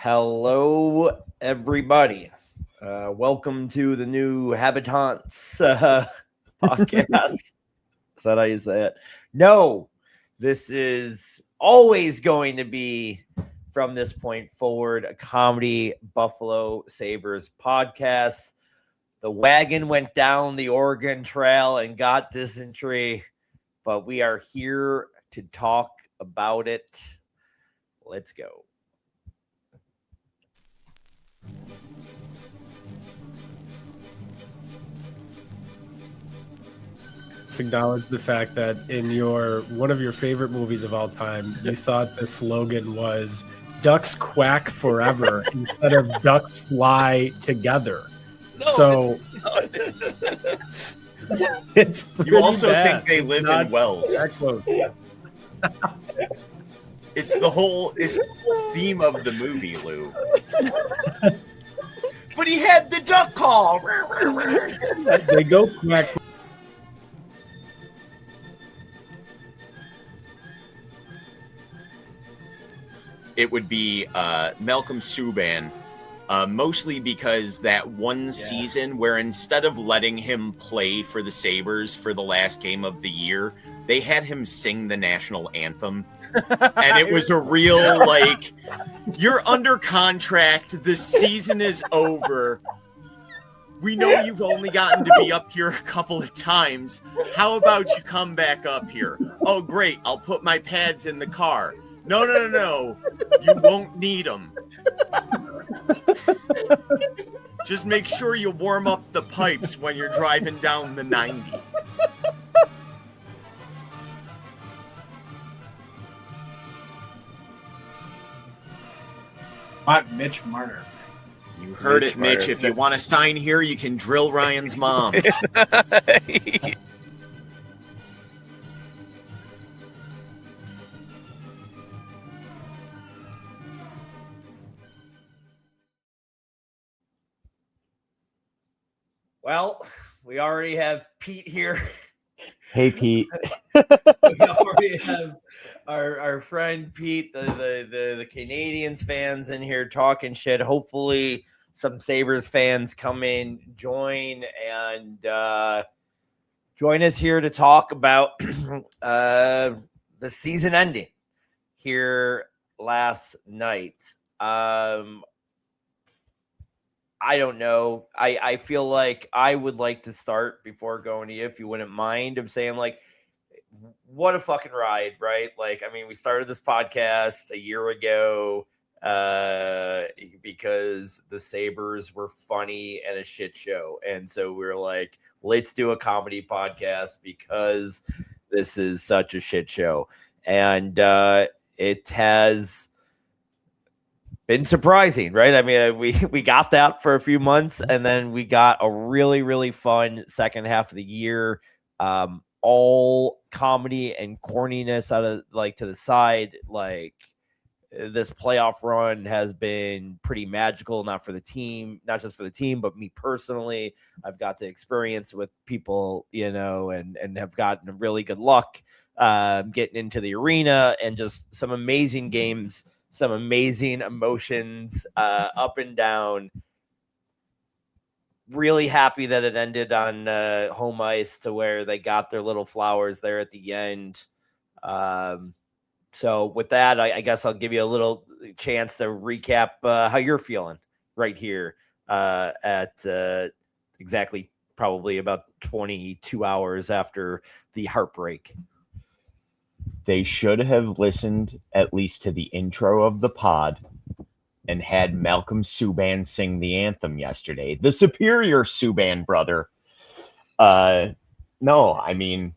Hello, everybody. Welcome to the new Habitants podcast. Is that how you say it? No, this is always going to be, from this point forward, a comedy Buffalo Sabres podcast. The wagon went down the Oregon Trail and got dysentery, but we are here to talk about it. Let's go. Let's acknowledge the fact that in one of your favorite movies of all time, you thought the slogan was "Ducks quack forever" instead of "Ducks fly together." No, it's you also bad. think they live in wells. It's the whole theme of the movie, Lou. But he had the duck call. They go quack. It would be Malcolm Subban, mostly because that one season where instead of letting him play for the Sabres for the last game of the year, they had him sing the national anthem. And it was a real, like, you're under contract, the season is over. We know you've only gotten to be up here a couple of times. How about you come back up here? Oh, great, I'll put my pads in the car. No. You won't need them. Just make sure you warm up the pipes when you're driving down the 90. What, Mitch Marner? You heard it, Mitch. If you want to sign here, you can drill Ryan's mom. Well, we already have Pete here. Hey, Pete. We already have our friend Pete, the Canadians fans in here talking shit. Hopefully some Sabres fans come in, join us here to talk about the season ending here last night. I don't know. I feel like I would like to start before going to you, if you wouldn't mind, of saying, like, what a fucking ride, right? Like, I mean, we started this podcast a year ago because the Sabres were funny and a shit show. And so we were like, let's do a comedy podcast because this is such a shit show. And it has been surprising, right? I mean, we got that for a few months, and then we got a really, really fun second half of the year. All comedy and corniness out of, like, to the side. Like, this playoff run has been pretty magical, not just for the team, but me personally. I've got to experience with people, and have gotten really good luck getting into the arena, and just some amazing games. Some amazing emotions up and down. Really happy that it ended on home ice, to where they got their little flowers there at the end. So with that, I guess I'll give you a little chance to recap how you're feeling right here at exactly probably about 22 hours after the heartbreak. They should have listened at least to the intro of the pod and had Malcolm Subban sing the anthem yesterday. The superior Subban brother. No, I mean,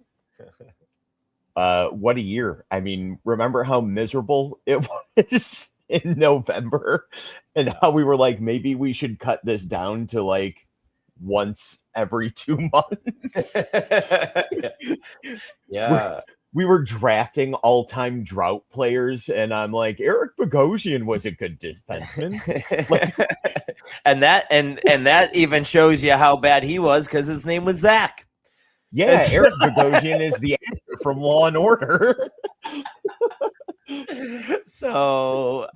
what a year. I mean, remember how miserable it was in November, and how we were like, maybe we should cut this down to like once every 2 months. Yeah. We were drafting all-time drought players, and I'm like, Eric Bogosian was a good defenseman. and that even shows you how bad he was, because his name was Zach. Yeah, Eric Bogosian is the actor from Law and Order. So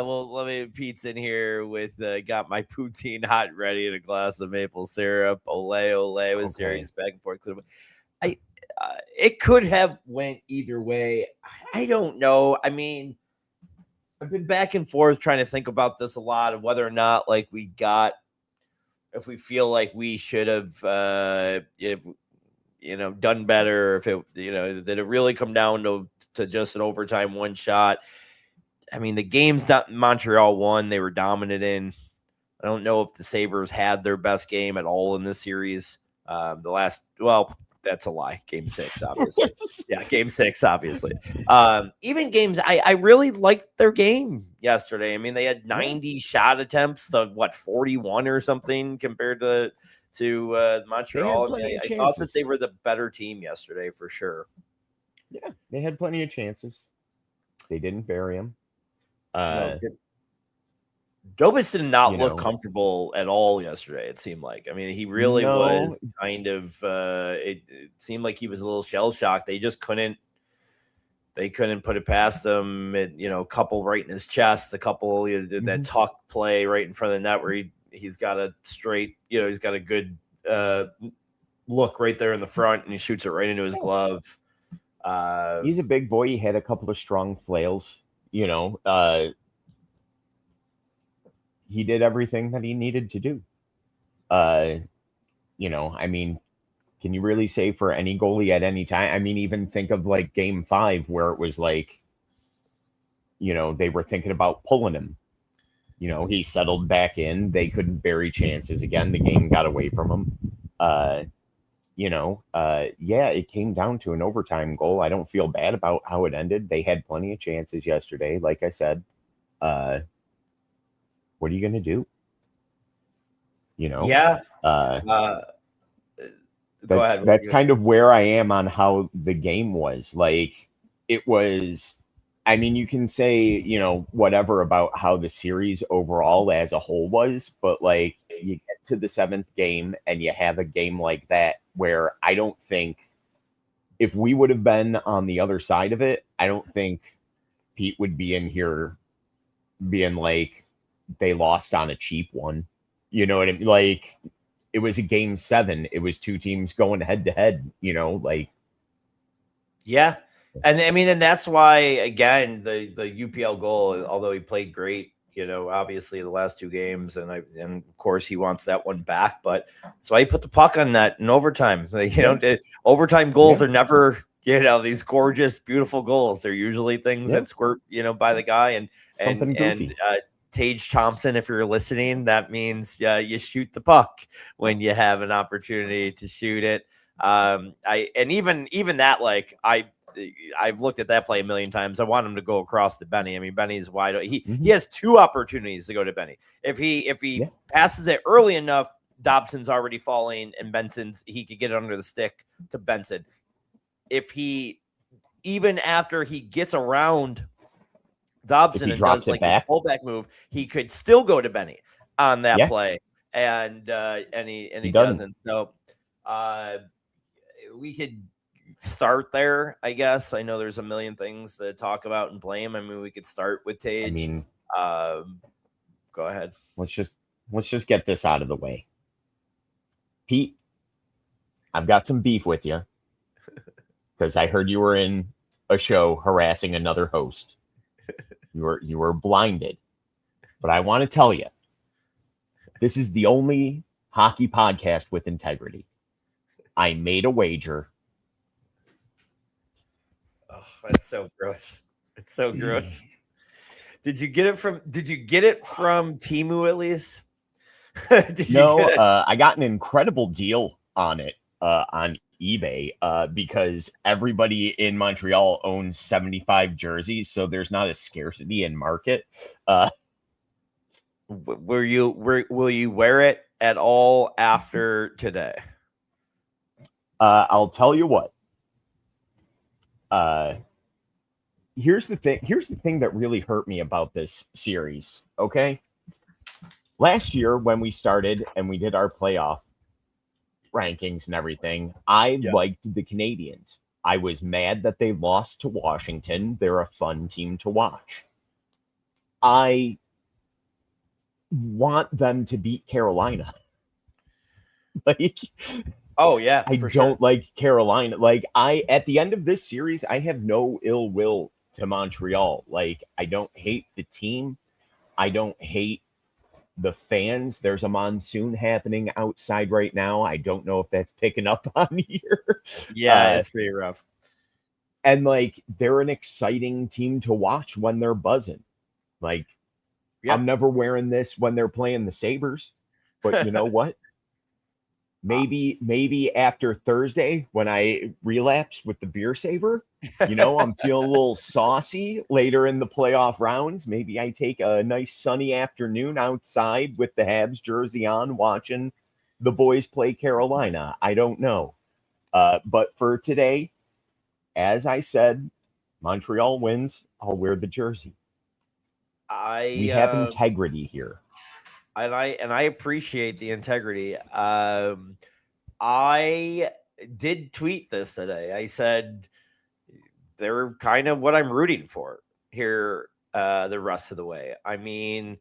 well, let me. Pete's in here with got my poutine hot and ready and a glass of maple syrup. Ole with series back and forth. I it could have went either way. I don't know. I mean, I've been back and forth trying to think about this a lot of whether or not like if we feel like we should have if done better, if it did it really come down to just an overtime one shot. I mean, the games that Montreal won, they were dominant in. I don't know if the Sabres had their best game at all in this series. That's a lie. Game 6, obviously. Yeah, game 6, obviously. Even games, I really liked their game yesterday. I mean, they had 90 shot attempts to 41 or something compared to Montreal. I thought that they were the better team yesterday for sure. Yeah, they had plenty of chances. They didn't bury them. Dobis did not look comfortable at all yesterday, it seemed like. I mean, he really was kind of it seemed like he was a little shell-shocked. They just couldn't put it past him. A couple right in his chest, a couple that tuck play right in front of the net where he's got a straight, he's got a good look right there in the front and he shoots it right into his glove. He's a big boy. He had a couple of strong flails, he did everything that he needed to do. I mean, can you really say for any goalie at any time? I mean, even think of like game 5 where it was like, they were thinking about pulling him. He settled back in. They couldn't bury chances again. The game got away from him. It came down to an overtime goal. I don't feel bad about how it ended. They had plenty of chances yesterday. Like I said, what are you going to do? Yeah. That's kind of where I am on how the game was. Like, it was, I mean, you can say, whatever about how the series overall as a whole was, but like you get to the 7th game and you have a game like that where I don't think if we would have been on the other side of it, I don't think Pete would be in here being like, they lost on a cheap one. You know what I mean? Like, it was a game 7. It was 2 teams going head to head, Yeah. And I mean, and that's why, again, the UPL goal, although he played great, obviously the last 2 games, and of course he wants that one back, but that's why he put the puck on that in overtime. Overtime goals are never, these gorgeous, beautiful goals. They're usually things that squirt, by the guy and Tage Thompson, if you're listening, that means you shoot the puck when you have an opportunity to shoot it. Even that, like I've looked at that play a million times. I want him to go across to Benny. I mean, Benny's wide open. He has 2 opportunities to go to Benny. If he passes it early enough, Dobson's already falling, and he could get it under the stick to Benson. If he, even after he gets around Dobson and does like his pullback move, he could still go to Benny on that play, and he doesn't. So we could start there, I guess. I know there's a million things to talk about and blame. I mean, we could start with Tage. I mean, go ahead. Let's just get this out of the way. Pete, I've got some beef with you because I heard you were in a show harassing another host. You were blinded. But I want to tell you, this is the only hockey podcast with integrity. I made a wager. Oh, that's so gross. It's so gross. Did you get it from Temu at least? No, I got an incredible deal on it on eBay because everybody in Montreal owns 75 jerseys, so there's not a scarcity in market. Will you wear it at all after today? I'll tell you what. Here's the thing that really hurt me about this series. Okay, last year when we started and we did our playoff rankings and everything, I liked the Canadians. I was mad that they lost to Washington. They're a fun team to watch. I want them to beat Carolina. Like, Oh yeah, I for don't sure. like Carolina. Like, at the end of this series, I have no ill will to Montreal. Like, I don't hate the team. I don't hate the fans. There's a monsoon happening outside right now. I don't know if that's picking up on here. Yeah, it's pretty rough. And like, they're an exciting team to watch when they're buzzing. Like, Yeah. I'm never wearing this when they're playing the Sabres, but you know what? Maybe after Thursday when I relapse with the beer saver, I'm feeling a little saucy later in the playoff rounds. Maybe I take a nice sunny afternoon outside with the Habs jersey on, watching the boys play Carolina. I don't know. But for today, as I said, Montreal wins. I'll wear the jersey. We have integrity here. And I appreciate the integrity. I did tweet this today. I said they're kind of what I'm rooting for here the rest of the way. I mean,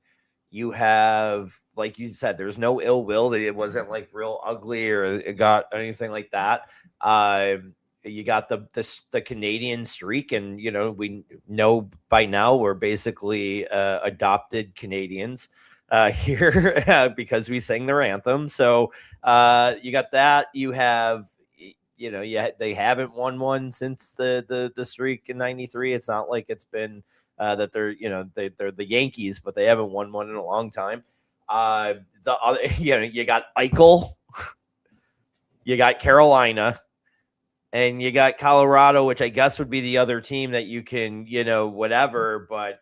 you have, like you said, there's no ill will. It wasn't like real ugly or it got anything like that. You got the Canadian streak, and we know by now we're basically adopted Canadians here because we sing their anthem. So you got that. You have, they haven't won one since the streak in '93. It's not like it's been that they're they're the Yankees, but they haven't won one in a long time. The other, you got Eichel, you got Carolina, and you got Colorado, which I guess would be the other team that you can whatever, but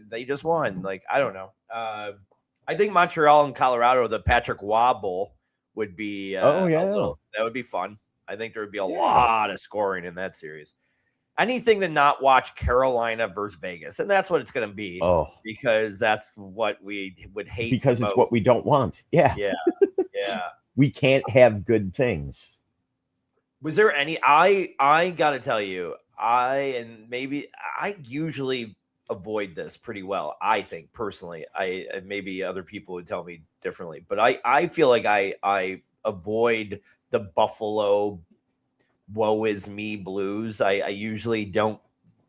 they just won. Like, I don't know. I think Montreal and Colorado, the Patrick Waugh Bowl would be that would be fun. I think there would be a lot of scoring in that series. Anything to not watch Carolina versus Vegas, and that's what it's going to be. Oh, because that's what we would hate. Because it's what we don't want. Yeah. We can't have good things. Was there any? I got to tell you, I usually avoid this pretty well. I think personally, maybe other people would tell me differently, but I feel like I avoid the Buffalo woe is me blues. I usually don't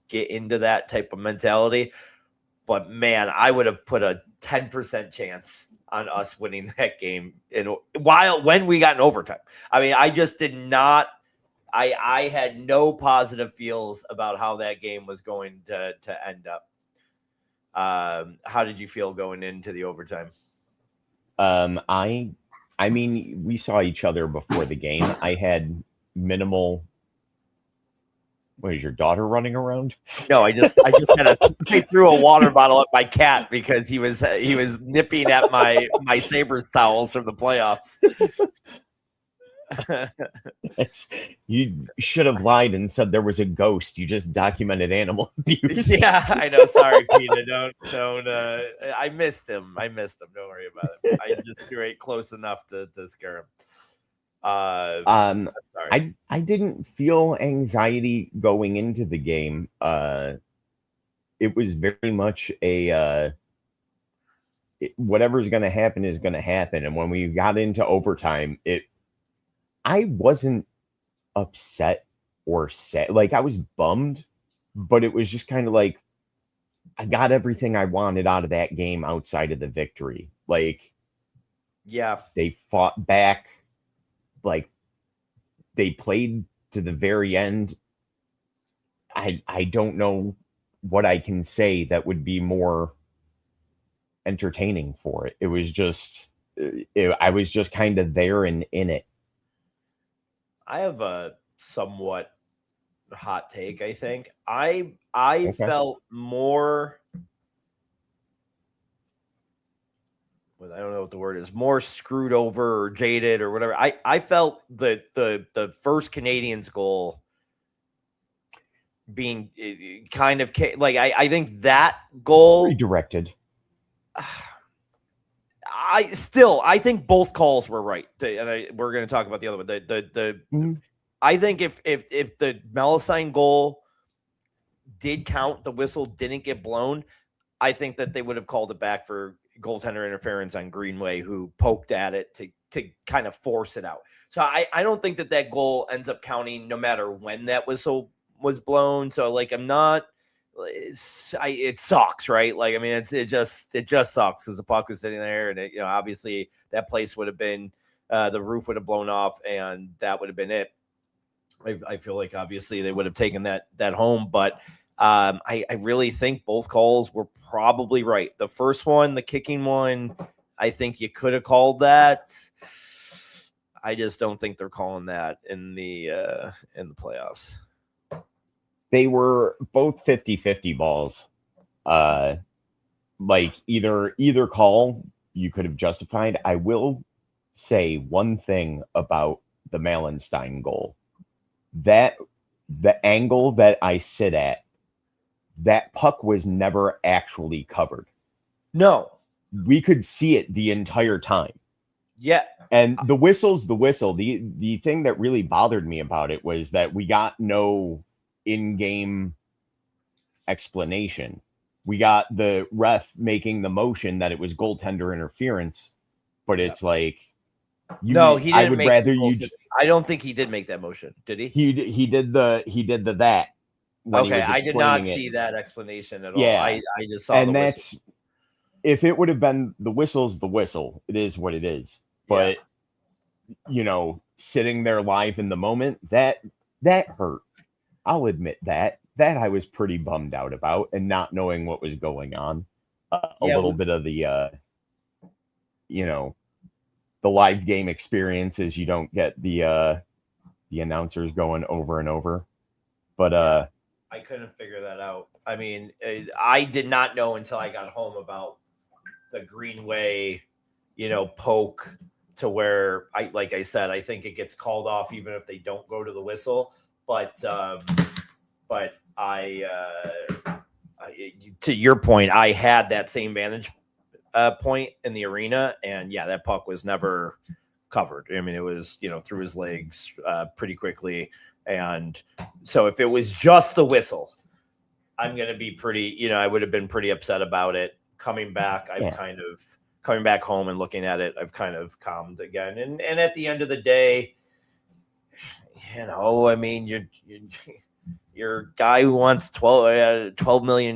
get into that type of mentality, but man, I would have put a 10% chance on us winning that game when we got in overtime. I mean, I just did not. I had no positive feels about how that game was going to end up. How did you feel going into the overtime? I mean, we saw each other before the game. I had minimal. What is your daughter running around? No, I just had I threw a water bottle at my cat because he was nipping at my Sabres towels from the playoffs. You should have lied and said there was a ghost. You just documented animal abuse. Yeah, I know. Sorry, Peter. Don't. I missed him. Don't worry about it. I just threw it close enough to scare him. I'm sorry. I didn't feel anxiety going into the game. It was very much whatever's going to happen is going to happen. And when we got into overtime, I wasn't upset or sad. Like, I was bummed, but it was just kind of like I got everything I wanted out of that game outside of the victory. Like, yeah, they fought back. Like, they played to the very end. I don't know what I can say that would be more entertaining for it. It was just I was just kind of there and in it. I have a somewhat hot take. I think I felt more. I don't know what the word is, more screwed over or jaded or whatever. I felt the first Canadians goal being kind of like, I think that goal redirected. I think both calls were right. And we're going to talk about the other one. I think if the Melusine goal did count, the whistle didn't get blown, I think that they would have called it back for goaltender interference on Greenway, who poked at it to kind of force it out. So I don't think that goal ends up counting no matter when that whistle was blown. So like, I'm not, it sucks, right? Like, I mean, it just sucks because the puck was sitting there, and it, obviously that place would have been, the roof would have blown off, and that would have been it. I feel like obviously they would have taken that home, but I really think both calls were probably right. The first one, the kicking one, I think you could have called that. I just don't think they're calling that in the playoffs. They were both 50-50 balls. Like either call you could have justified. I will say one thing about the Malenstein goal. That the angle that I sit at, that puck was never actually covered. No. We could see it the entire time. Yeah. And the whistle's the whistle. The thing that really bothered me about it was that we got no in-game explanation. We got the ref making the motion that it was goaltender interference, but it's like, no, he didn't. I would rather you. I don't think he did make that motion. Did he? He did the that. Okay, I did not see that explanation at all. Yeah, I just saw and the that's whistle. If it would have been the whistle's the whistle. It is what it is. But sitting there live in the moment, that hurt. I'll admit that I was pretty bummed out about, and not knowing what was going on. A little bit of the the live game experiences, you don't get the announcers going over and over. But I couldn't figure that out. I mean, I did not know until I got home about the Greenway, poke to where like I said, I think it gets called off even if they don't go to the whistle. But I to your point, I had that same vantage point in the arena, and that puck was never covered. I mean, it was through his legs pretty quickly, and so if it was just the whistle, I'm gonna be pretty. I would have been pretty upset about it. Coming back, coming back home and looking at it, I've kind of calmed again. And at the end of the day, I mean, you're guy who wants $12 million.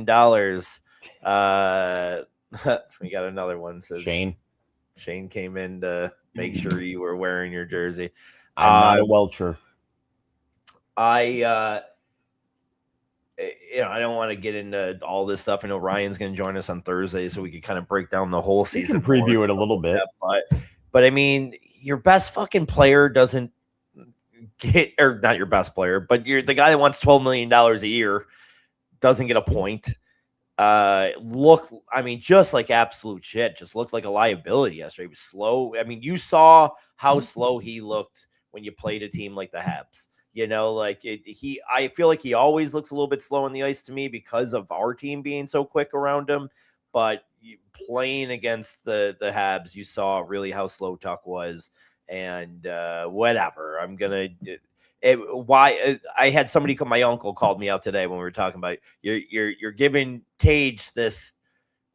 We got another one. Says Shane came in to make sure you were wearing your jersey. I'm not a welcher. I don't want to get into all this stuff. I know Ryan's going to join us on Thursday, so we can kind of break down the whole season. We can preview it a little bit. But I mean, your best fucking player doesn't get, or not your best player, but you're the guy that wants $12 million a year doesn't get a point. Just like absolute shit. Just looked like a liability yesterday. He was slow. I mean, you saw how slow he looked when you played a team like the Habs. I feel like he always looks a little bit slow on the ice to me because of our team being so quick around him. But playing against the Habs, you saw really how slow Tuck was. And whatever. I had somebody my uncle called me out today when we were talking about you're giving Tage this.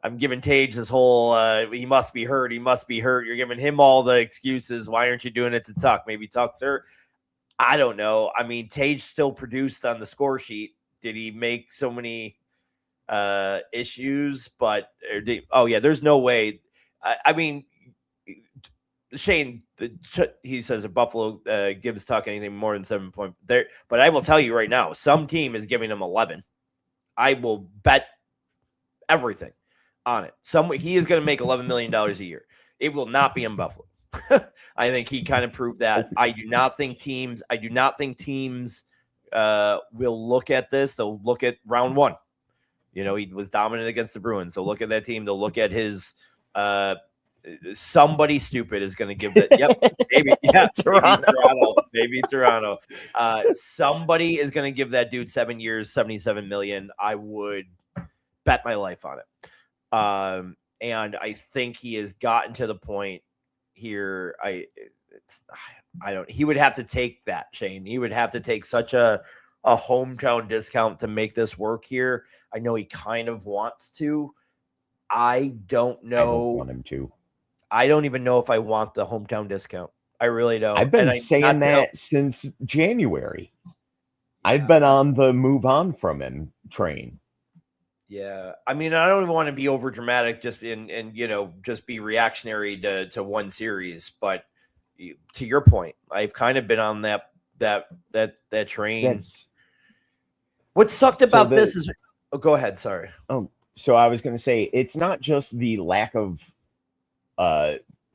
I'm giving Tage this whole he must be hurt. You're giving him all the excuses. Why aren't you doing it to Tuck? Maybe Tuck's hurt. I don't know. I mean, Tage still produced on the score sheet. Did he make so many issues? There's no way. I mean, Shane, he says if Buffalo gives Tuck anything more than 7 points there, but I will tell you right now, some team is giving him 11. I will bet everything on it. He is going to make $11 million a year. It will not be in Buffalo. I think he kind of proved that. I do not think teams will look at this. They'll look at round one. He was dominant against the Bruins. So look at that team. They'll look at his somebody stupid is going to give that. Yep. Maybe Toronto. Somebody is going to give that dude 7 years, $77 million. I would bet my life on it. And I think he has gotten to the point here. He would have to take that, Shane. He would have to take such a hometown discount to make this work here. I know he kind of wants to, I don't I don't know. want him to. I don't even know if I want the hometown discount. I really don't. I've been And saying that since January. I've Yeah. been on the move on from him train. Yeah, I mean, I don't even want to be over dramatic, just just be reactionary to one series. But to your point, I've kind of been on that train. That's What sucked about this is, go ahead. Sorry. So I was going to say, it's not just the lack of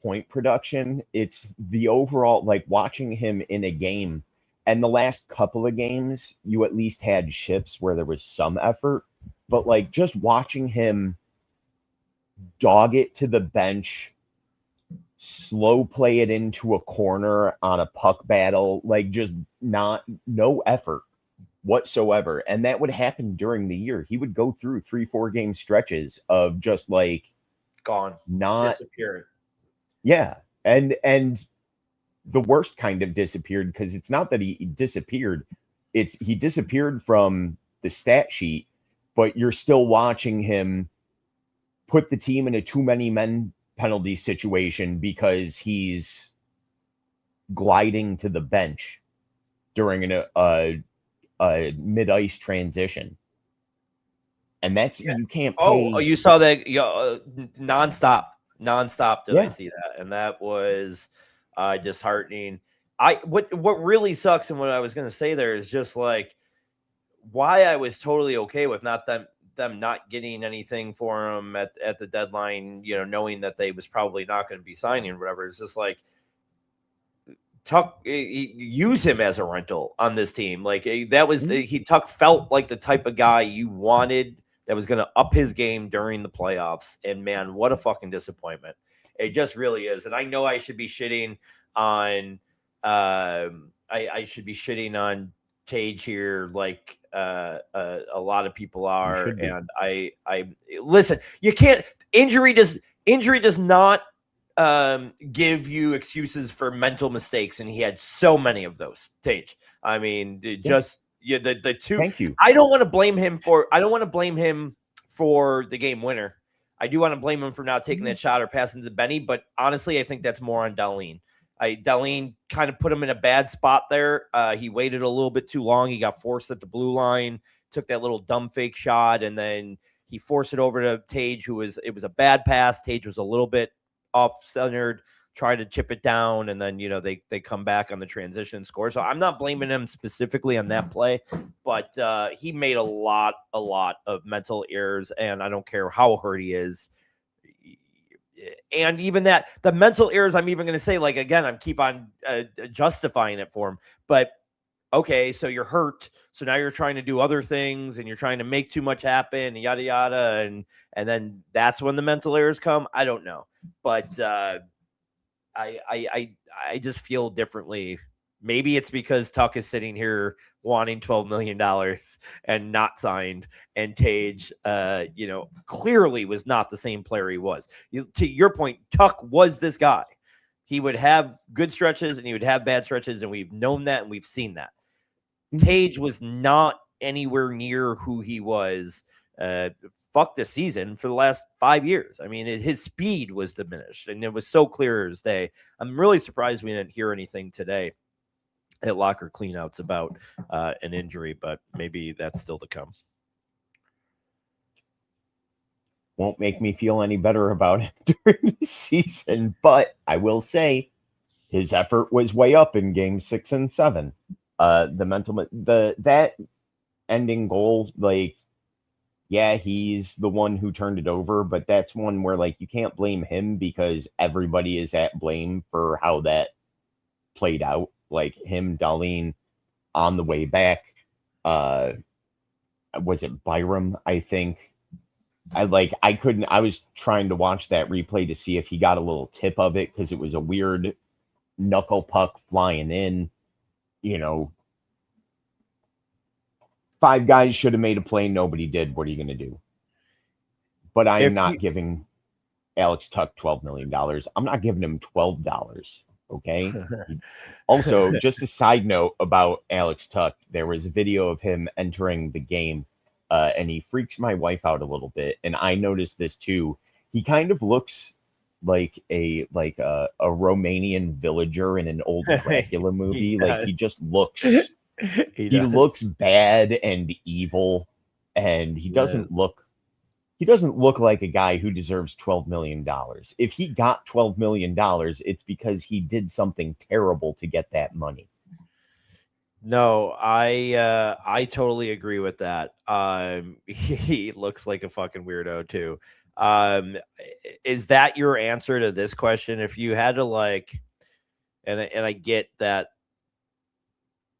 point production; it's the overall, like, watching him in a game. And the last couple of games, you at least had shifts where there was some effort. But, like, just watching him dog it to the bench, slow play it into a corner on a puck battle, like, just no effort whatsoever. And that would happen during the year. He would go through 3-4 game stretches of just, like, Gone, not disappeared. Yeah. And the worst kind of disappeared, because it's not that he disappeared, it's he disappeared from the stat sheet, but you're still watching him put the team in a too many men penalty situation because he's gliding to the bench during a mid-ice transition. And that's, you can't pay. Oh, you saw that nonstop. Did I see that? And that was disheartening. What really sucks, and what I was going to say there is just like why I was totally okay with them not getting anything for him at the deadline, knowing that they was probably not going to be signing or whatever. It's just like Tuck, use him as a rental on this team. Like that was Tuck felt like the type of guy you wanted that was going to up his game during the playoffs. And man, what a fucking disappointment. It just really is. And I know I should be shitting on, I should be shitting on Tage here, like a lot of people are. And I listen, you can't, injury does not give you excuses for mental mistakes. And he had so many of those, Tage. I mean, the two. Thank you. I don't want to blame him for the game winner. I do want to blame him for not taking that shot or passing to Benny, but honestly, I think that's more on Dahlin. Dahlin kind of put him in a bad spot there. He waited a little bit too long. He got forced at the blue line, took that little dumb fake shot, and then he forced it over to Tage, it was a bad pass. Tage was a little bit off-centered, tried to chip it down, and then, they come back on the transition score. So I'm not blaming him specifically on that play, but he made a lot of mental errors, and I don't care how hurt he is. And even that, the mental errors, I'm even going to say, like, again, I'm keep on justifying it for him. But, okay, so you're hurt. So now you're trying to do other things, and you're trying to make too much happen, yada, yada. And then that's when the mental errors come. I don't know. But I just feel differently. Maybe it's because Tuck is sitting here wanting $12 million and not signed, and Tage, clearly was not the same player he was. To your point, Tuck was this guy. He would have good stretches and he would have bad stretches, and we've known that and we've seen that. Tage was not anywhere near who he was this season for the last 5 years. I mean, his speed was diminished, and it was so clear as day. I'm really surprised we didn't hear anything today at locker cleanouts about an injury, but maybe that's still to come. Won't make me feel any better about it during the season, but I will say his effort was way up in game 6 and 7. That ending goal, like, yeah, he's the one who turned it over, but that's one where, like, you can't blame him because everybody is at blame for how that played out. Like him, Dahlin, on the way back. Was it Byram? I think. I was trying to watch that replay to see if he got a little tip of it, because it was a weird knuckle puck flying in. 5 guys should have made a play. Nobody did. What are you going to do? But I am not giving Alex Tuck $12 million. I'm not giving him $12. Okay. Also, just a side note about Alex Tuck, there was a video of him entering the game, and he freaks my wife out a little bit. And I noticed this too. he kind of looks like a Romanian villager in an old Dracula movie. Like he just looks he looks bad and evil, and he doesn't look like a guy who deserves $12 million. If he got $12 million, it's because he did something terrible to get that money. No, I totally agree with that. He looks like a fucking weirdo too. Is that your answer to this question? If you had to like, and I get that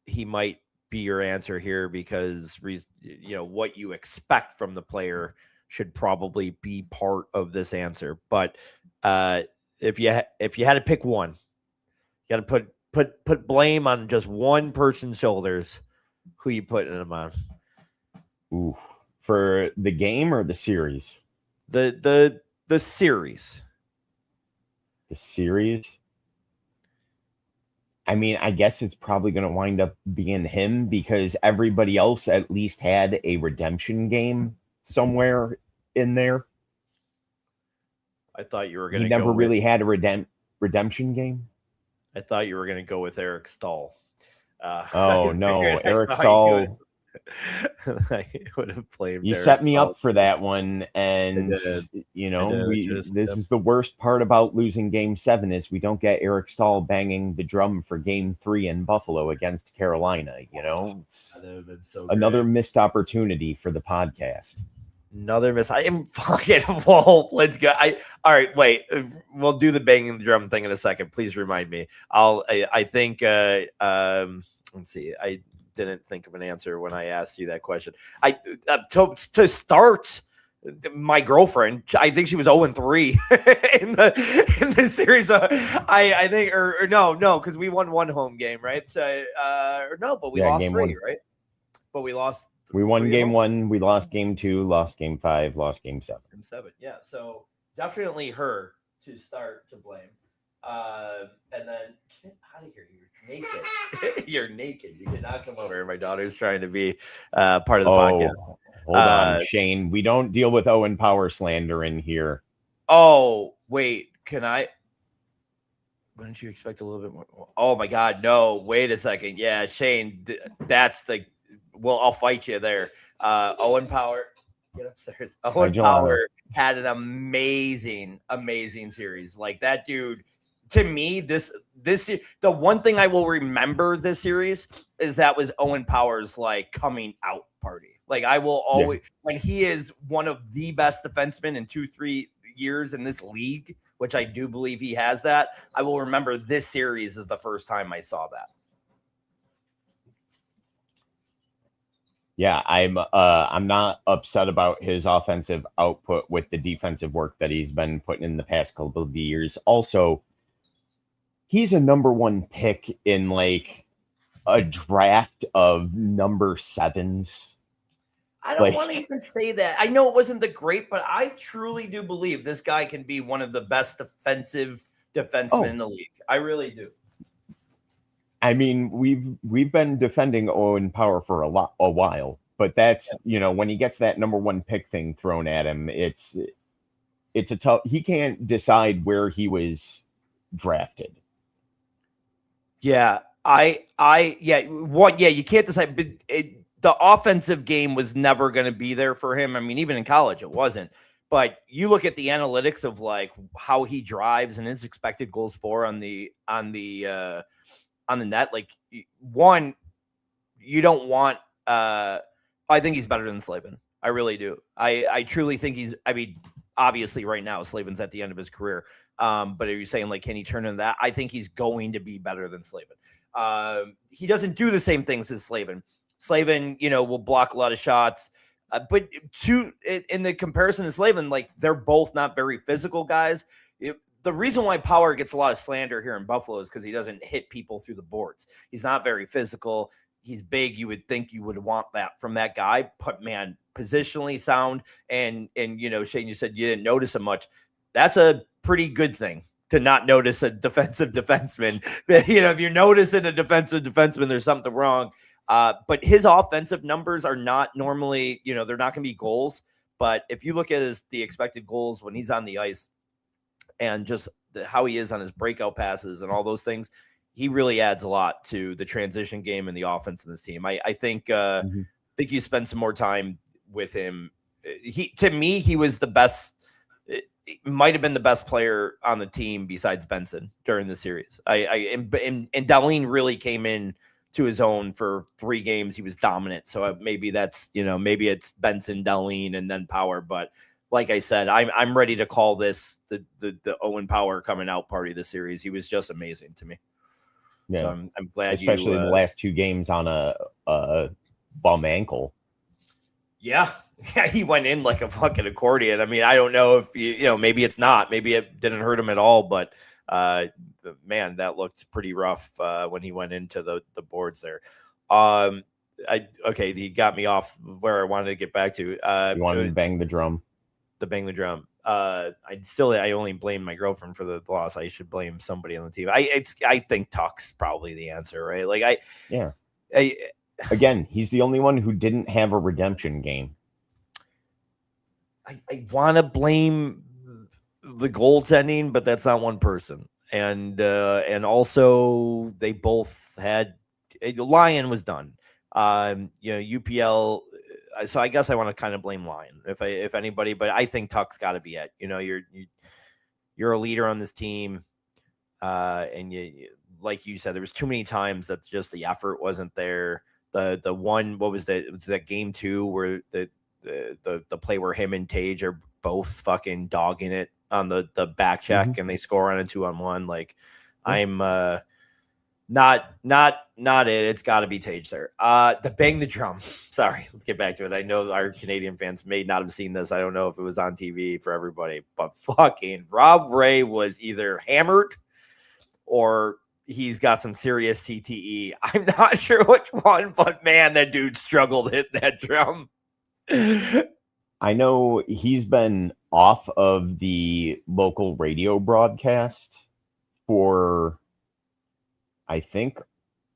he might be your answer here because what you expect from the player should probably be part of this answer. But if you had to pick one, you got to put blame on just one person's shoulders. Who you putting him on? Ooh, for the game or the series? The series. The series. I mean, I guess it's probably going to wind up being him because everybody else at least had a redemption game somewhere in there. I thought you were going to. He never really had a redemption game. I thought you were going to go with Eric Stahl. Oh no, Eric Stahl. I would have blamed. You Eric set me Stahl. up for that one, and this is the worst part about losing Game 7 is we don't get Eric Stahl banging the drum for Game 3 in Buffalo against Carolina. It's another missed opportunity for the podcast. Another miss. I am fucking well. Let's go. All right. Wait. We'll do the banging the drum thing in a second. Please remind me. I think. Let's see. I didn't think of an answer when I asked you that question. To start, my girlfriend. I think she was 0-3 in the series. I think or no, because we won one home game, right? But we lost 3, right? But we lost. We won Game 1, we lost Game 2, lost Game 5, lost Game 7. Game 7, yeah. So definitely her to start to blame. And then get out of here. You're naked. You're naked. You cannot come over. My daughter's trying to be part of the podcast. Hold on, Shane. We don't deal with Owen Power slander in here. Oh, wait. Can I? Wouldn't you expect a little bit more? Oh my God, no. Wait a second. Yeah, Shane, that's the. Well, I'll fight you there. Owen Power, get upstairs. Owen Power had an amazing series. Like that dude, to me, this the one thing I will remember this series is that was Owen Power's like coming out party. Like I will always when he is one of the best defensemen in 2-3 years in this league, which I do believe he has that. I will remember this series is the first time I saw that. Yeah, I'm not upset about his offensive output with the defensive work that he's been putting in the past couple of years. Also, he's a number 1 pick in like a draft of number 7s. I don't want to even say that. I know it wasn't the great, but I truly do believe this guy can be one of the best defensemen in the league. I really do. I mean, we've been defending Owen Power for a while, but that's when he gets that number 1 pick thing thrown at him, it's a tough. He can't decide where he was drafted. Yeah, you can't decide. But the offensive game was never going to be there for him. I mean, even in college, it wasn't. But you look at the analytics of like how he drives and his expected goals for on the net, like one, you don't want. I think he's better than Slavin. I really do. I truly think he's. I mean, obviously, right now Slavin's at the end of his career. But are you saying like can he turn into that? I think he's going to be better than Slavin. He doesn't do the same things as Slavin. Slavin, will block a lot of shots. But in the comparison to Slavin, like they're both not very physical guys. The reason why Power gets a lot of slander here in Buffalo is because he doesn't hit people through the boards. He's not very physical. He's big. You would think you would want that from that guy, but man, positionally sound. And Shane, you said you didn't notice him much. That's a pretty good thing to not notice a defensive defenseman. If you notice in a defensive defenseman, there's something wrong. But his offensive numbers are not normally, they're not going to be goals, But if you look at the expected goals when he's on the ice and just how he is on his breakout passes and all those things, he really adds a lot to the transition game and the offense in this team. I think think you spend some more time with him. To me, he was the best. It might have been the best player on the team besides Benson during the series. And Dahlin really came in to his own for 3 games. He was dominant. So maybe that's, maybe it's Benson, Dahlin, and then Power. But like I said, I'm ready to call this the Owen Power coming out party of the series. He was just amazing to me. Yeah, so I'm glad, especially in the last 2 games on a bum ankle. Yeah, he went in like a fucking accordion. I mean, I don't know if maybe it's not, maybe it didn't hurt him at all, but man, that looked pretty rough when he went into the boards there. He got me off where I wanted to get back to. You wanted to bang the drum. Bang the drum. I only blame my girlfriend for the loss. I should blame somebody on the team. I think Tuck's probably the answer, right? Like again, he's the only one who didn't have a redemption game. I want to blame the goaltending, but that's not one person. And also they both had Lyon was done. UPL. So I guess I want to kind of blame Lyon if anybody, but I think Tuck's got to be it. You're a leader on this team, and you like you said, there was too many times that just the effort wasn't there. The one, what was that? It was that game 2 where the play where him and Tage are both fucking dogging it on the back check and they score on a 2-on-1. Like I'm not it. It's got to be Tage there. The bang the drum. Sorry, let's get back to it. I know our Canadian fans may not have seen this. I don't know if it was on TV for everybody, but fucking Rob Ray was either hammered or he's got some serious CTE. I'm not sure which one, but man, that dude struggled hitting that drum. I know he's been off of the local radio broadcast for, I think,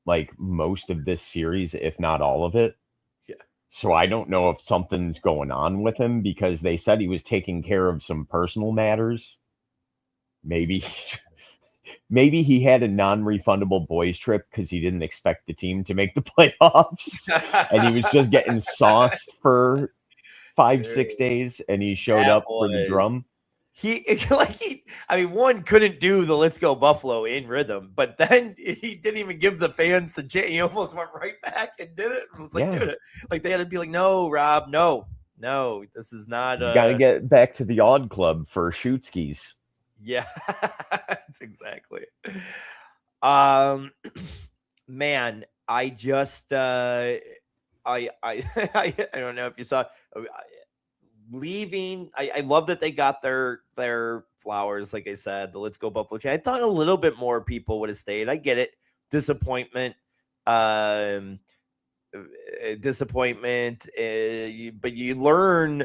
like most of this series, if not all of it. Yeah. So I don't know if something's going on with him because they said he was taking care of some personal matters. Maybe he had a non-refundable boys trip because he didn't expect the team to make the playoffs and he was just getting sauced for 5-6 days and he showed up for the drum. One couldn't do the "Let's Go Buffalo" in rhythm, but then he didn't even give the fans the chance. He almost went right back and did it. It was like, dude, like they had to be like, no, Rob, no, this is not. You got to get back to the odd club for shoot skis. Yeah, that's exactly. Man, I just I don't know if you saw. Leaving, I love that they got their flowers. Like I said, the "Let's Go Buffalo" chant. I thought a little bit more people would have stayed. I get it, disappointment, but you learn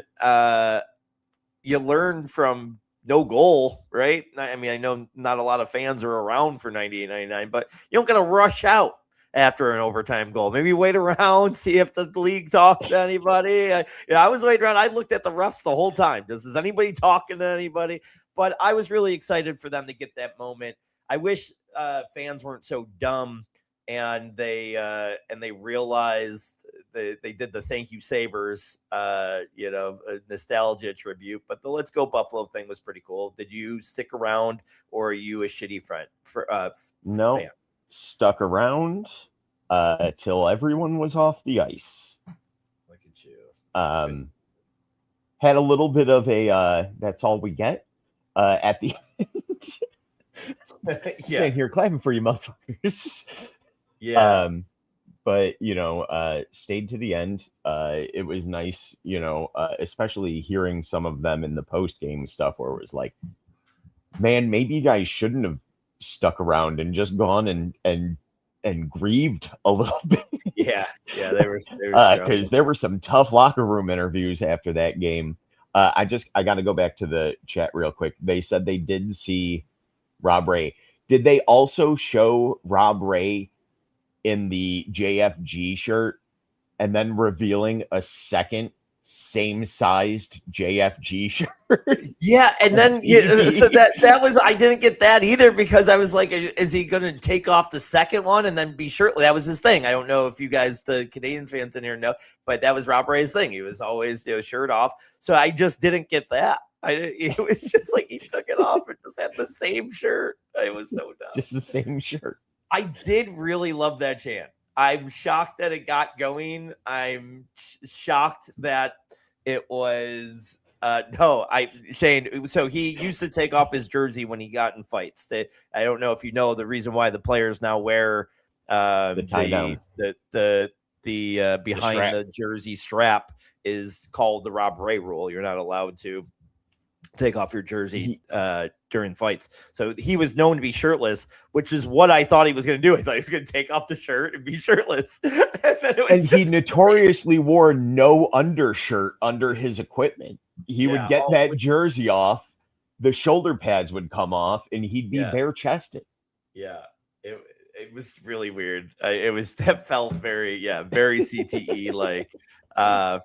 from no goal, right? I mean, I know not a lot of fans are around for 98-99, but you don't got to rush out after an overtime goal. Maybe wait around, see if the league talks to anybody. I was waiting around. I looked at the refs the whole time. Is anybody talking to anybody? But I was really excited for them to get that moment. I wish fans weren't so dumb and they realized they did the "Thank You Sabres," a nostalgia tribute. But the "Let's Go Buffalo" thing was pretty cool. Did you stick around, or are you a shitty friend? No. Fan? Stuck around till everyone was off the ice. Look at you. Had a little bit of a that's all we get at the end. Sitting here clapping for you motherfuckers. Yeah. But stayed to the end. It was nice, especially hearing some of them in the post game stuff where it was like, man, maybe you guys shouldn't have stuck around and just gone and grieved a little bit. Yeah, they were because there were some tough locker room interviews after that game. I got to go back to the chat real quick. They said they did see Rob Ray. Did they also show Rob Ray in the JFG shirt and then revealing a second same sized JFG shirt. Yeah, and then so that was I didn't get that either because I was like, is he going to take off the second one and then be shirtless? That was his thing. I don't know if you guys, the Canadian fans in here, know, but that was Rob Ray's thing. He was always shirt off. So I just didn't get that. It was just like he took it off and just had the same shirt. It was so dumb. Just the same shirt. I did really love that chant. I'm shocked that it got going. I'm shocked that it was Shane. So he used to take off his jersey when he got in fights. I don't know if you know the reason why the players now wear The tie down. the behind strap. the jersey strap is called the Rob Ray rule. You're not allowed to take off your jersey during fights. So he was known to be shirtless, which is what I thought he was going to do. I thought he was going to take off the shirt and be shirtless. and He notoriously wore no undershirt under his equipment. He would get that jersey off, the shoulder pads would come off, and he'd be bare chested. Yeah, it was really weird. That felt very CTE like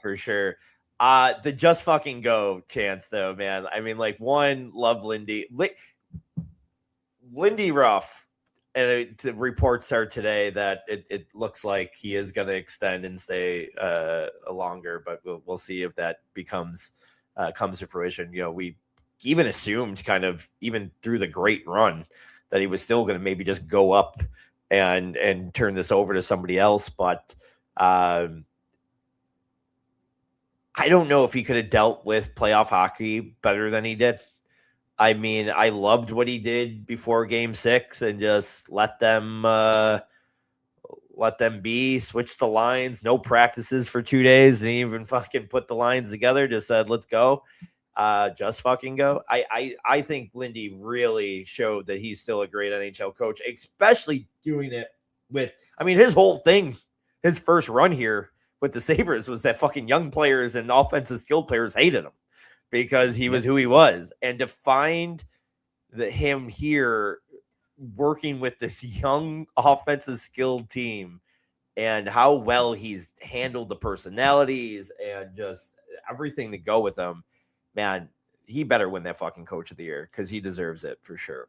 for sure. The just fucking go chance though, man. I mean, like, one, love Lindy. Lindy Ruff, and the reports are today that it looks like he is going to extend and stay longer, but we'll see if that comes to fruition. We even assumed kind of even through the great run that he was still going to maybe just go up and turn this over to somebody else, but I don't know if he could have dealt with playoff hockey better than he did. I mean, I loved what he did before Game 6 and just let them be, switch the lines, no practices for 2 days, and even fucking put the lines together, just said, let's go. Just fucking go. I think Lindy really showed that he's still a great NHL coach, especially doing it with, I mean, his whole thing, his first run here with the Sabres was that fucking young players and offensive skilled players hated him because he was who he was. And to find him here working with this young offensive skilled team and how well he's handled the personalities and just everything to go with him, man, he better win that fucking coach of the year because he deserves it for sure.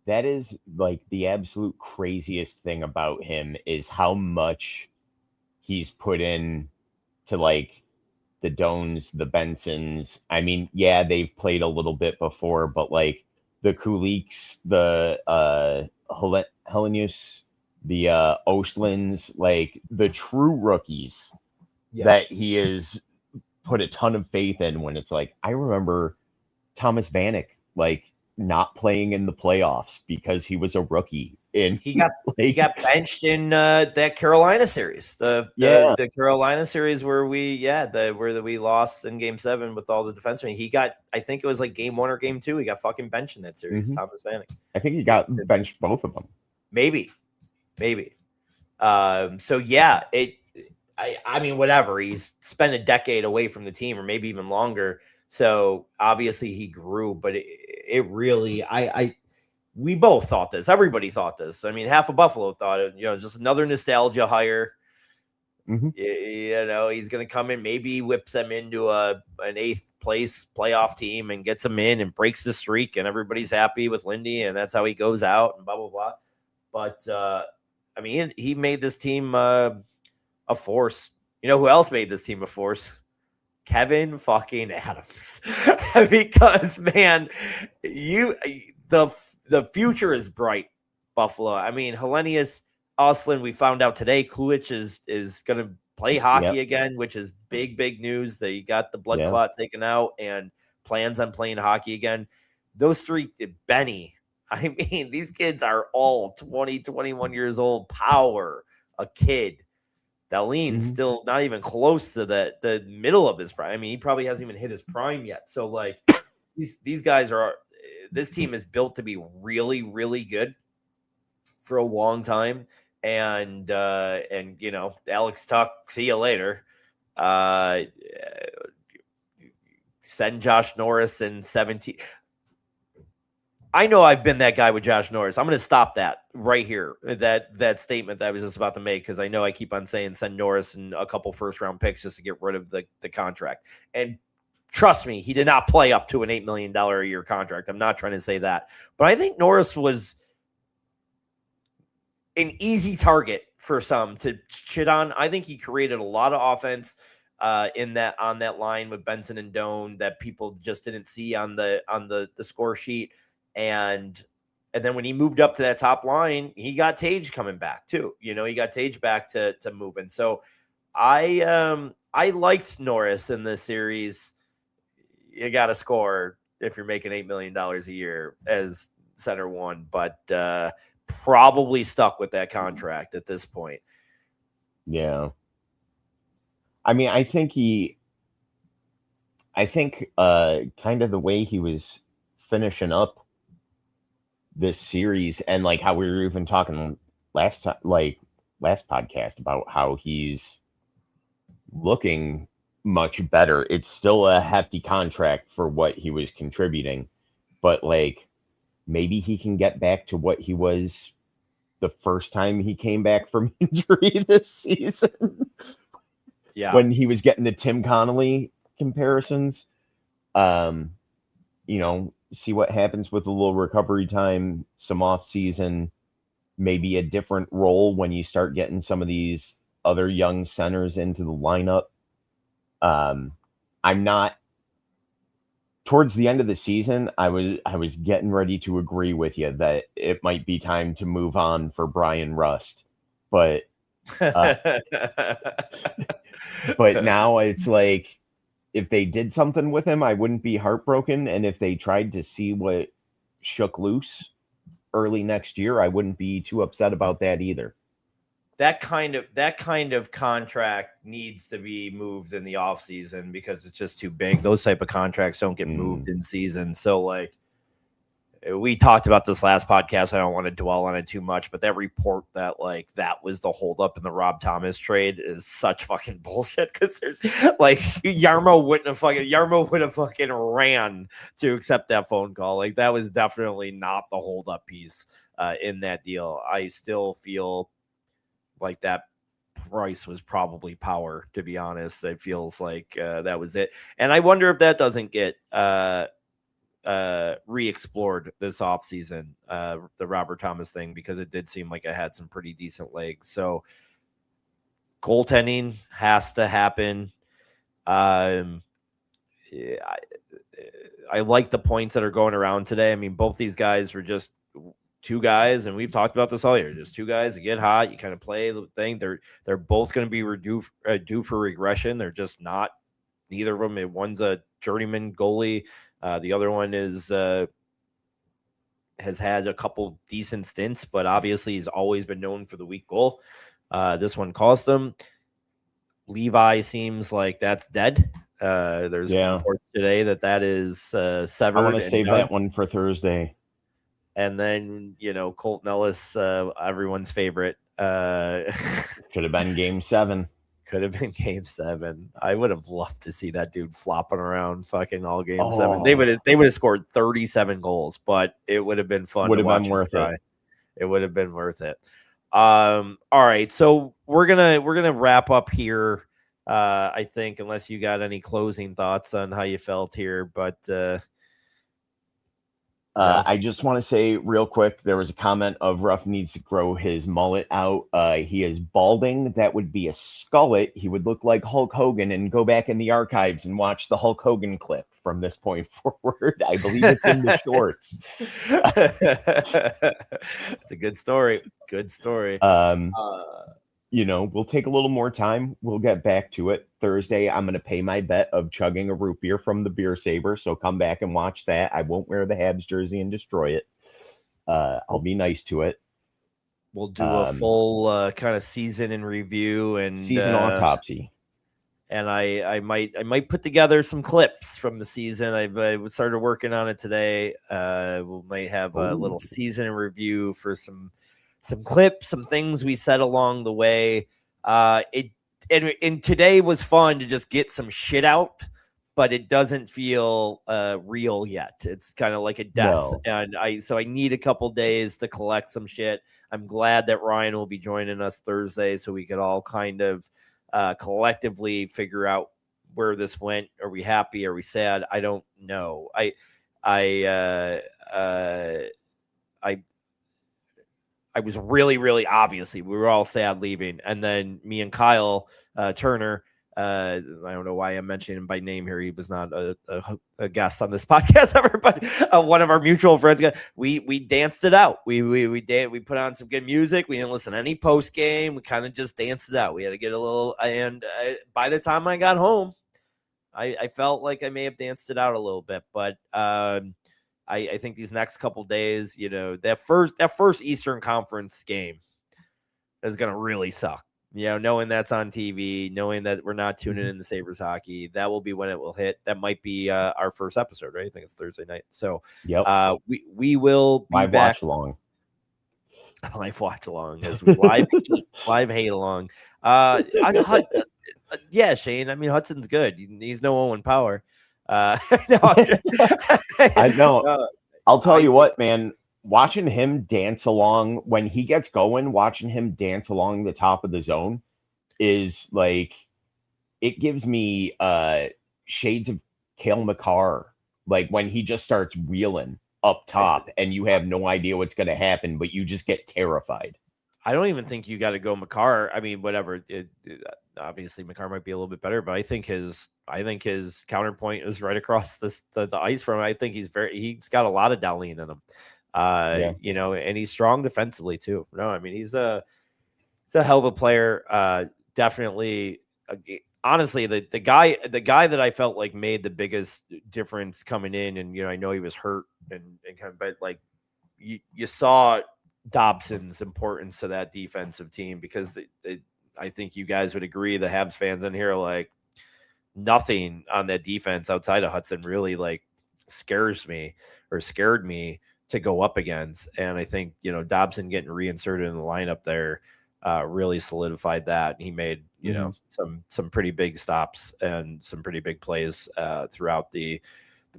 That is like the absolute craziest thing about him is how much he's put in to like the Doans, the Bensons. I mean, yeah, they've played a little bit before, but like the Kuliks, the Hellenius, the Oshlands, like the true rookies that he has put a ton of faith in. When it's like, I remember Thomas Vanek like not playing in the playoffs because he was a rookie. And he got benched in that Carolina series, the Carolina series where we lost in Game 7 with all the defensemen. He got, I think it was like Game 1 or Game 2. He got fucking benched in that series. Thomas Vanek. I think he got benched both of them. Maybe. So yeah, I mean, whatever. He's spent a decade away from the team, or maybe even longer. So obviously he grew, but it really, we both thought this. Everybody thought this. I mean, half of Buffalo thought it, just another nostalgia hire. He's going to come in, maybe whips them into an 8th place playoff team and gets them in and breaks the streak, and everybody's happy with Lindy, and that's how he goes out and blah, blah, blah. But, I mean, he made this team a force. You know who else made this team a force? Kevin fucking Adams. Because, man, the future is bright, Buffalo. I mean, Hellenius, Oslin, we found out today, Kulich is going to play hockey again, which is big news. They got the blood clot taken out and plans on playing hockey again. Those three, Benny, I mean, these kids are all 20, 21 years old, power, a kid. Dahlin's still not even close to the middle of his prime. I mean, he probably hasn't even hit his prime yet. So, like, these guys are – this team is built to be really, really good for a long time. And Alex Tuck, see you later. Send Josh Norris in 17. I know I've been that guy with Josh Norris. I'm going to stop that right here. That statement that I was just about to make, because I know I keep on saying send Norris and a couple first round picks just to get rid of the contract. And trust me, he did not play up to an $8 million a year contract. I'm not trying to say that, but I think Norris was an easy target for some to shit on. I think he created a lot of offense on that line with Benson and Doan that people just didn't see on the score sheet. And then when he moved up to that top line, he got Tage coming back too. He got Tage back to move. And so I liked Norris in this series. You got to score if you're making $8 million a year as center one, but probably stuck with that contract at this point. Yeah. I mean, I think kind of the way he was finishing up this series, and like how we were even talking last podcast about how he's looking much better. It's still a hefty contract for what he was contributing, but like maybe he can get back to what he was the first time he came back from injury this season. Yeah. When he was getting the Tim Connolly comparisons. See what happens with a little recovery time, some off season, maybe a different role when you start getting some of these other young centers into the lineup. I'm not towards the end of the season. I was getting ready to agree with you that it might be time to move on for Brian Rust, but now it's like, if they did something with him, I wouldn't be heartbroken. And if they tried to see what shook loose early next year, I wouldn't be too upset about that either. That kind of contract needs to be moved in the off season because it's just too big. Those type of contracts don't get moved in season. So like, we talked about this last podcast. I don't want to dwell on it too much, but that report that like that was the holdup in the Rob Thomas trade is such fucking bullshit. Because there's like Yarmo would have fucking ran to accept that phone call. Like that was definitely not the holdup piece in that deal. I still feel like that price was probably power. To be honest, it feels like that was it. And I wonder if that doesn't get re-explored this offseason, the Robert Thomas thing, because it did seem like it had some pretty decent legs. So goaltending has to happen. I like the points that are going around today. I mean, both these guys were just two guys, and we've talked about this all year. Just two guys that get hot. You kind of play the thing. They're both going to be due for regression. They're just not. Neither of them. One's a journeyman goalie. The other one has had a couple decent stints, but obviously he's always been known for the weak goal. This one cost him. Levi seems like that's dead. There's reports today that is severed. I want to save that one for Thursday. And then, Colton Ellis, everyone's favorite. Should have been Game 7. Could have been Game 7. I would have loved to see that dude flopping around fucking all Game 7. They would have scored 37 goals, but it would have been fun. Would have been worth it. It would have been worth it. All right, so we're gonna wrap up here. I think, unless you got any closing thoughts on how you felt here, but I just want to say real quick, there was a comment of Ruff needs to grow his mullet out. He is balding. That would be a skullet. He would look like Hulk Hogan, and go back in the archives and watch the Hulk Hogan clip from this point forward. I believe it's in the shorts. It's a good story. Good story. We'll take a little more time. We'll get back to it. Thursday, I'm going to pay my bet of chugging a root beer from the Beer Saber. So come back and watch that. I won't wear the Habs jersey and destroy it. I'll be nice to it. We'll do a full kind of season in review and season autopsy. And I might put together some clips from the season. I started working on it today. We might have a little season in review for some clips, some things we said along the way. And today was fun to just get some shit out, but it doesn't feel real yet. It's kind of like a death. No. And I need a couple days to collect some shit. I'm glad that Ryan will be joining us Thursday so we could all kind of collectively figure out where this went. Are we happy? Are we sad? I don't know. I was really, really obviously we were all sad leaving, and then me and Kyle Turner. I don't know why I'm mentioning him by name here. He was not a guest on this podcast ever, but one of our mutual friends. We danced it out. We put on some good music. We didn't listen to any post game. We kind of just danced it out. We had to get a little. And by the time I got home, I felt like I may have danced it out a little bit, but I think these next couple days, that first Eastern Conference game is going to really suck. Knowing that's on TV, knowing that we're not tuning in to Sabres hockey, that will be when it will hit. That might be our first episode, right? I think it's Thursday night. So we will be live back. Watch along. Live watch along as we live hate along. Yeah, Shane. I mean, Hudson's good. He's no Owen Power. I know. I'll tell you what, man. Watching him dance along when he gets going, watching him dance along the top of the zone is like, it gives me shades of Cale Makar. Like when he just starts reeling up top and you have no idea what's going to happen, but you just get terrified. I don't even think you got to go Makar. I mean, whatever. Obviously, Makar might be a little bit better, but I think his counterpoint is right across the ice from him. I think he's got a lot of Darlene in him. And he's strong defensively too. No, I mean he's a hell of a player. Definitely, honestly, the guy that I felt like made the biggest difference coming in, and I know he was hurt and kind of, but like you saw Dobson's importance to that defensive team, because I think you guys would agree, the Habs fans in here, like nothing on that defense outside of Hudson really like scared me to go up against. And I think, Dobson getting reinserted in the lineup there really solidified that. He made, some pretty big stops and some pretty big plays throughout the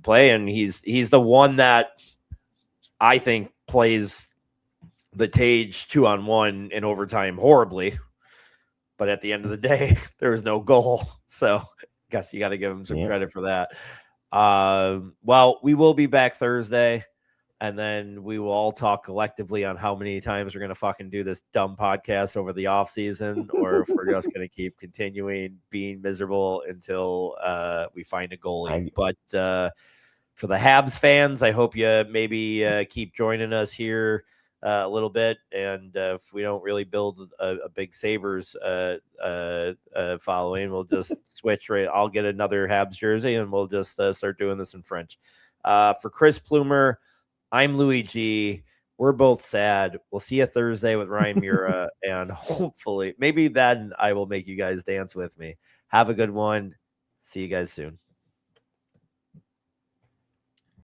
play. And he's the one that I think plays the Tage 2-on-1 in overtime horribly. But at the end of the day, there was no goal. So I guess you got to give him some credit for that. Well, we will be back Thursday. And then we will all talk collectively on how many times we're going to fucking do this dumb podcast over the off season, or if we're just going to keep continuing being miserable until we find a goalie. But for the Habs fans, I hope you maybe keep joining us here a little bit. And if we don't really build a big Sabres following, we'll just switch. Right, I'll get another Habs jersey and we'll just start doing this in French. For Chris Plumer, I'm Louis G. We're both sad. We'll see you Thursday with Ryan Mura, and hopefully, maybe then I will make you guys dance with me. Have a good one. See you guys soon.